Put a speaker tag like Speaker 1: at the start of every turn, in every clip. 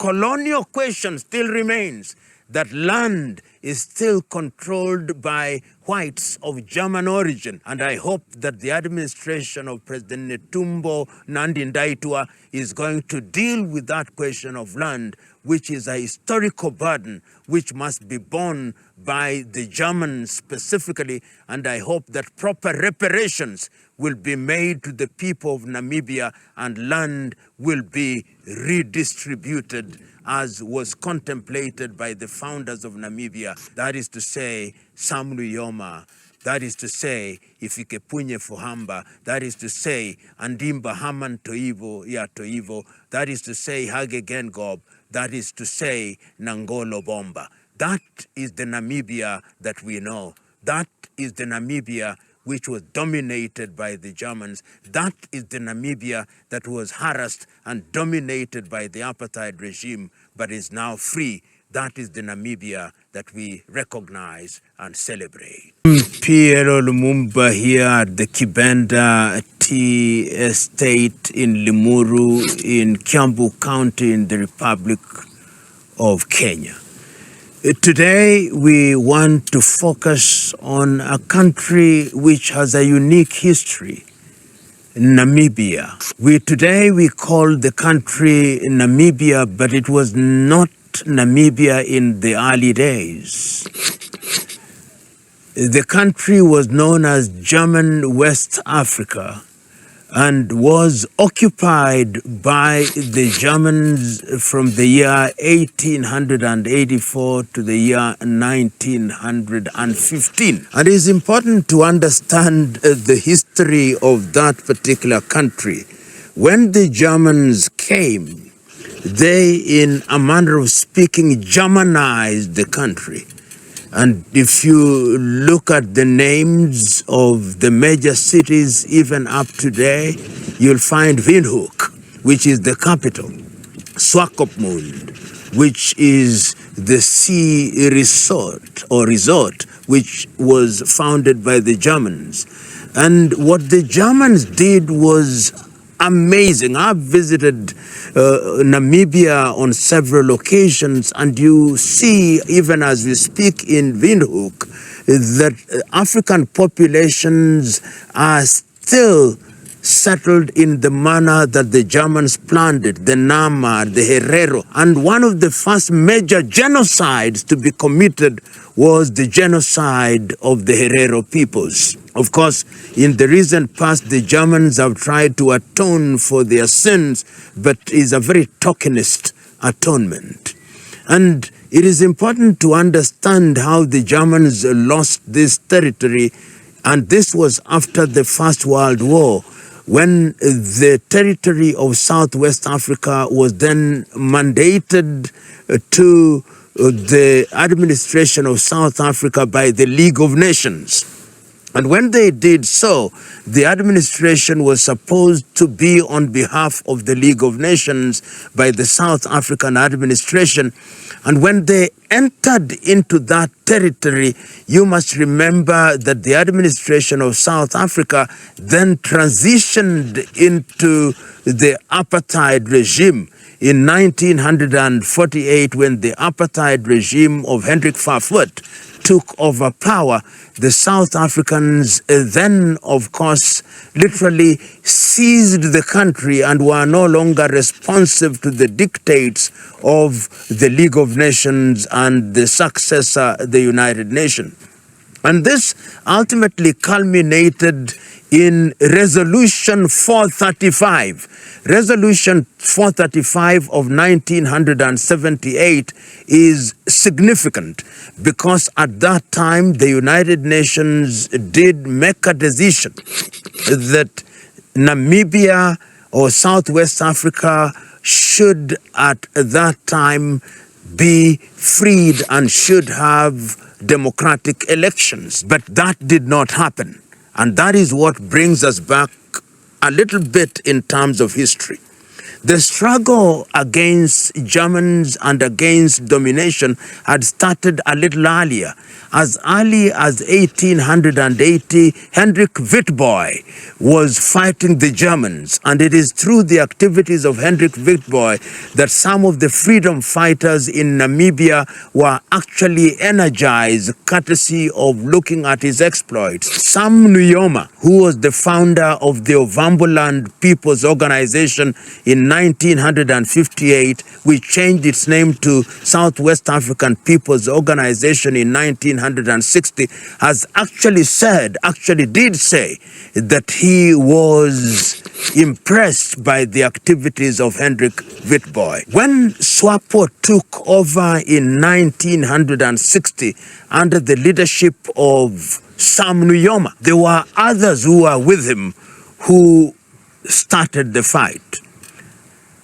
Speaker 1: colonial question still remains, that land is still controlled by whites of German origin. And I hope that the administration of President Netumbo Nandi-Ndaitwah is going to deal with that question of land, which is a historical burden which must be borne by the Germans specifically. And I hope that proper reparations will be made to the people of Namibia and land will be redistributed as was contemplated by the founders of Namibia. That is to say, Sam Nujoma. That is to say, Ifikepunye Fuhamba. That is to say, Andimba Haman Toivo, Ya Toivo. That is to say, Hage Gengob. That is to say, Nangolo Bomba. That is the Namibia that we know. That is the Namibia which was dominated by the Germans. That is the Namibia that was harassed and dominated by the apartheid regime, but is now free. That is the Namibia that we recognize and celebrate. PLO Lumumba here at the Kibenda Tea Estate in Limuru in Kiambu County in the Republic of Kenya. Today, we want to focus on a country which has a unique history, Namibia. Today we call the country Namibia, but it was not Namibia in the early days. The country was known as German West Africa and was occupied by the Germans from the year 1884 to the year 1915. And it is important to understand the history of that particular country. When the Germans came, they, in a manner of speaking, Germanized the country. And if you look at the names of the major cities, even up today, you'll find Windhoek, which is the capital, Swakopmund, which is the sea resort, which was founded by the Germans. And what the Germans did was amazing. I've visited Namibia on several occasions, and you see, even as we speak in Windhoek, that African populations are still settled in the manner that the Germans planned it, the Nama, the Herero. And one of the first major genocides to be committed was the genocide of the Herero peoples. Of course, in the recent past, the Germans have tried to atone for their sins, but it's a very tokenist atonement. And it is important to understand how the Germans lost this territory, and this was after the First World War, when the territory of Southwest Africa was then mandated to the administration of South Africa by the League of Nations. And when they did so, the administration was supposed to be on behalf of the League of Nations by the South African administration. And when they entered into that territory, you must remember that the administration of South Africa then transitioned into the apartheid regime in 1948, when the apartheid regime of Hendrik Verwoerd took over power. The South Africans then, of course, literally seized the country and were no longer responsive to the dictates of the League of Nations and the successor, the United Nations. And this ultimately culminated in Resolution 435. Resolution 435 of 1978 is significant because at that time the United Nations did make a decision that Namibia or Southwest Africa should at that time be freed and should have democratic elections. But that did not happen. And that is what brings us back a little bit in terms of history. The struggle against Germans and against domination had started a little earlier. As early as 1880, Hendrik Witbooi was fighting the Germans, and it is through the activities of Hendrik Witbooi that some of the freedom fighters in Namibia were actually energized, courtesy of looking at his exploits. Sam Nujoma, who was the founder of the Ovamboland People's Organization in 1958, which changed its name to Southwest African People's Organization in 1960, has actually did say that he was impressed by the activities of Hendrik Witbooi. When SWAPO took over in 1960 under the leadership of Sam Nujoma, there were others who were with him who started the fight.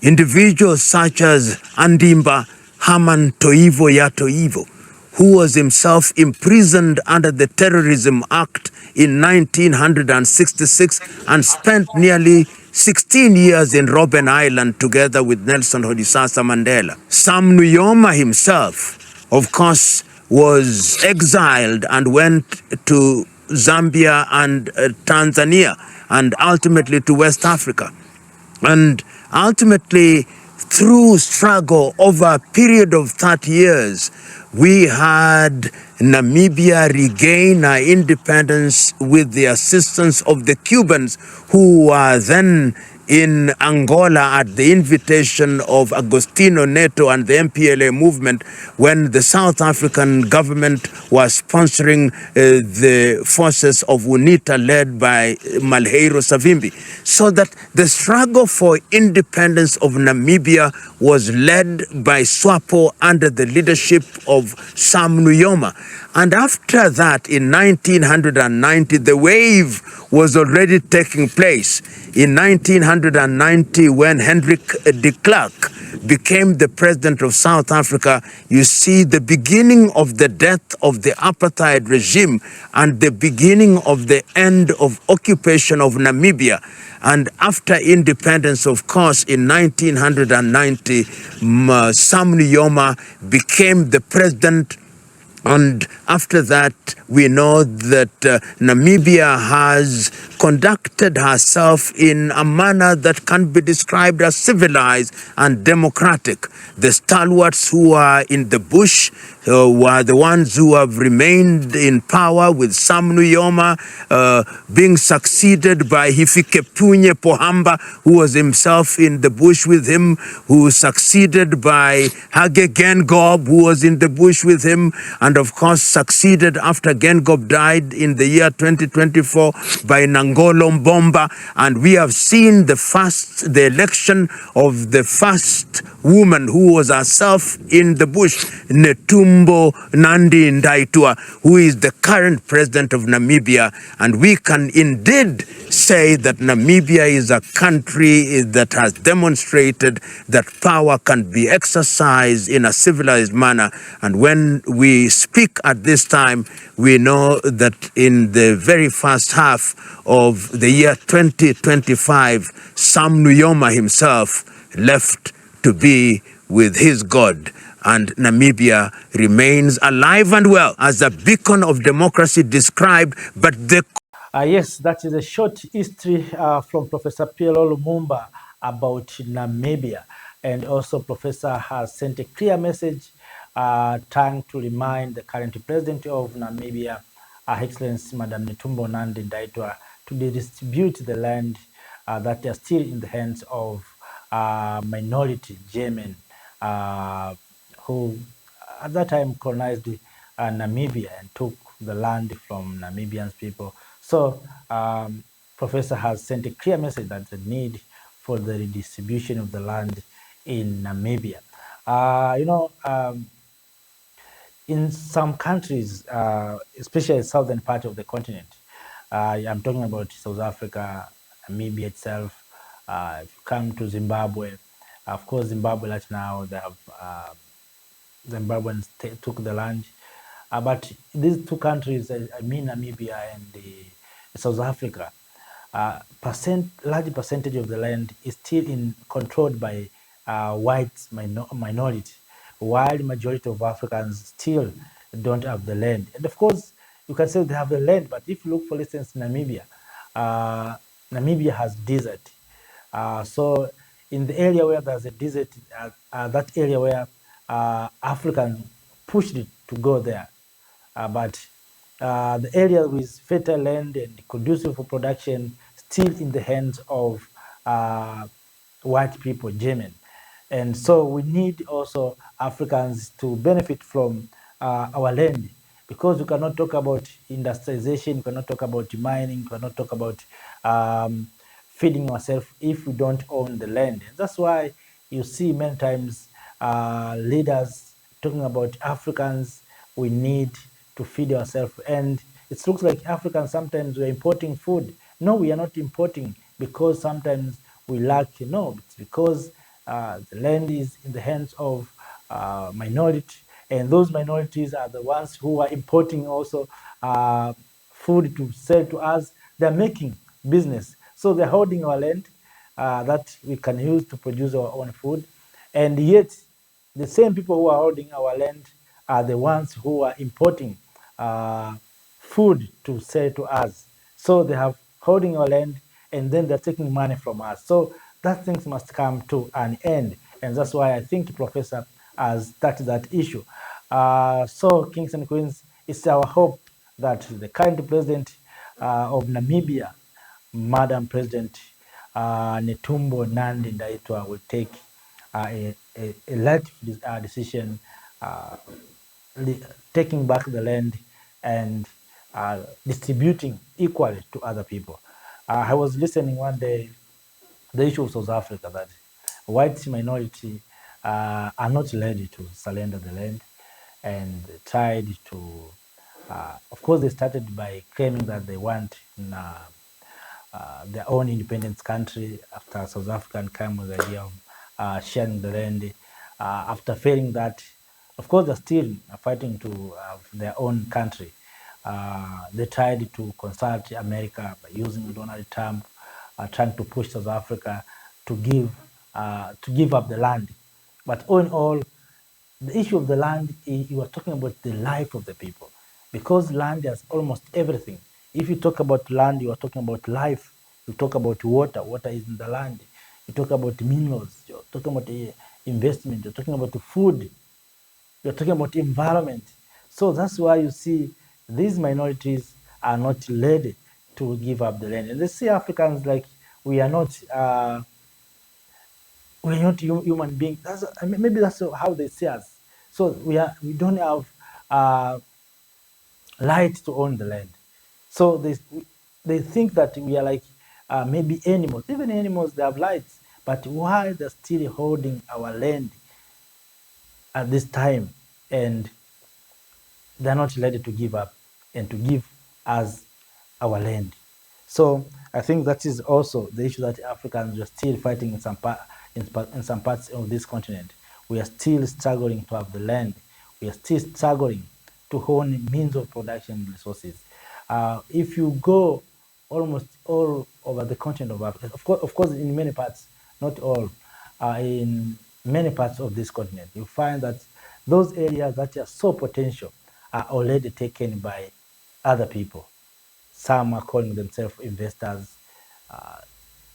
Speaker 1: Individuals such as Andimba Haman Toivo Yatoivo, who was himself imprisoned under the Terrorism Act in 1966 and spent nearly 16 years in Robben Island together with Nelson Rolihlahla Mandela. Sam Nujoma himself, of course, was exiled and went to Zambia and Tanzania and ultimately to West Africa. And ultimately, through struggle over a period of 30 years, we had Namibia regain our independence with the assistance of the Cubans, who were then in Angola at the invitation of Agostinho Neto and the MPLA movement, when the South African government was sponsoring the forces of UNITA led by Malheiro Savimbi. So that the struggle for independence of Namibia was led by SWAPO under the leadership of Sam Nujoma. And after that, in 1990, the wave was already taking place. In 1990, when Hendrik de Klerk became the president of South Africa, you see the beginning of the death of the apartheid regime and the beginning of the end of occupation of Namibia. And after independence, of course, in 1990, Sam Nujoma became the president. And after that, we know that Namibia has conducted herself in a manner that can be described as civilized and democratic. The stalwarts who are in the bush were the ones who have remained in power, with Sam Nujoma being succeeded by Hifikepunye Pohamba, who was himself in the bush with him, who succeeded by Hage Geingob, who was in the bush with him, and of course succeeded after Geingob died in the year 2024 by Nangolo Mbomba. And we have seen the election of the first woman who was herself in the bush, Netumbo Nandi Ndaitwah, who is the current president of Namibia. And we can indeed say that Namibia is a country that has demonstrated that power can be exercised in a civilized manner. And when we speak at this time, we know that in the very first half of the year 2025, Sam Nujoma himself left to be with his God, and Namibia remains alive and well as a beacon of democracy described, but the...
Speaker 2: Yes, that is a short history from Professor PLO Lumumba about Namibia. And also Professor has sent a clear message trying to remind the current president of Namibia, Her Excellency Madam Netumbo Nandi Ndaitwah, to redistribute the land that are still in the hands of minority German who at that time colonized Namibia and took the land from Namibian people. So Professor has sent a clear message that the need for the redistribution of the land in Namibia. In some countries, especially the southern part of the continent, I'm talking about South Africa, Namibia itself. If you come to Zimbabwe, of course, Zimbabwe right now, they have Zimbabweans took the land. But these two countries, I mean Namibia and South Africa, large percentage of the land is still controlled by white minority, while the majority of Africans still don't have the land. And of course, you can say they have the land, but if you look, for instance, Namibia, uh, Namibia has desert. So in the area where there's a desert, that area where Africans pushed it to go there, but the area with fertile land and conducive for production still in the hands of white people, German. And so we need also Africans to benefit from our land, because we cannot talk about industrialization, we cannot talk about mining, we cannot talk about um, feeding ourselves if we don't own the land. And that's why you see many times leaders talking about Africans, we need to feed ourselves. And it looks like Africans sometimes we're importing food. No, we are not importing because sometimes we lack. No, it's because the land is in the hands of minority, and those minorities are the ones who are importing also food to sell to us. They're making business. So they're holding our land that we can use to produce our own food. And yet, the same people who are holding our land are the ones who are importing food to sell to us. So they have holding our land, and then they're taking money from us. So that things must come to an end. And that's why I think the Professor has started that issue. So, kings and queens, it's our hope that the current president of Namibia, Madam President Netumbo Nandi Ndaitwah, will take a light decision, uh, taking back the land and distributing equally to other people. I was listening one day the issue of South Africa, that white minority are not ready to surrender the land, and tried to. Of course, they started by claiming that they want their own independence country after South Africa came with the idea of sharing the land. After failing that, of course, they're still fighting to have their own country. They tried to consult America by using Donald Trump, trying to push South Africa to give up the land. But all in all, the issue of the land, you are talking about the life of the people, because land has almost everything. If you talk about land, you are talking about life. You talk about water, water is in the land. You talk about minerals, you're talking about investment, you're talking about food, you're talking about environment. So that's why you see these minorities are not ready to give up the land. And they see Africans like we are not. We're not human beings. Maybe that's how they see us. So we don't have right to own the land. So they think that we are like maybe animals. Even animals, they have rights. But why they're still holding our land at this time, and they're not ready to give up and to give us our land? So I think that is also the issue that Africans are still fighting in some parts of this continent. We are still struggling to have the land. We are still struggling to own means of production and resources. If you go almost all over the continent of Africa, of course, in many parts, not all, in many parts of this continent, you find that those areas that are so potential are already taken by other people. Some are calling themselves investors. Uh,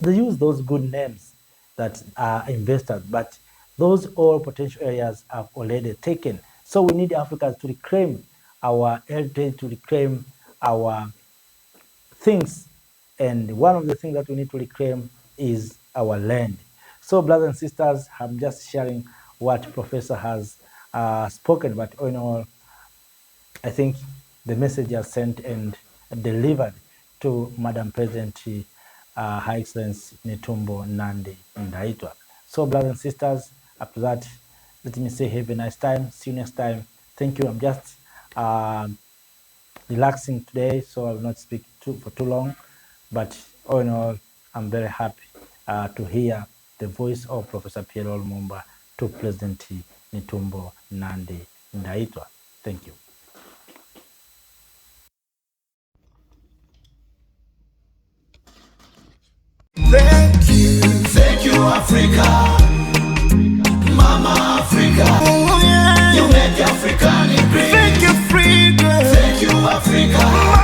Speaker 2: they use those good names that are investors, but those all potential areas are already taken. So we need Africans to reclaim our heritage, to reclaim our things. And one of the things that we need to reclaim is our land. So, brothers and sisters, I'm just sharing what Professor has spoken, but all in all, I think the message is sent and delivered to Madam President, Her Excellency Netumbo Nandi Ndaitwah. So, brothers and sisters, after that, let me say have a nice time. See you next time. Thank you. I'm just relaxing today, so I will not speak for too long. But all in all, I'm very happy to hear the voice of Professor PLO Lumumba to President Netumbo Nandi Ndaitwah. Thank you.
Speaker 3: Africa, Mama Africa. Oh, yeah. You make Africa great. Thank you, Africa. Thank you, Africa.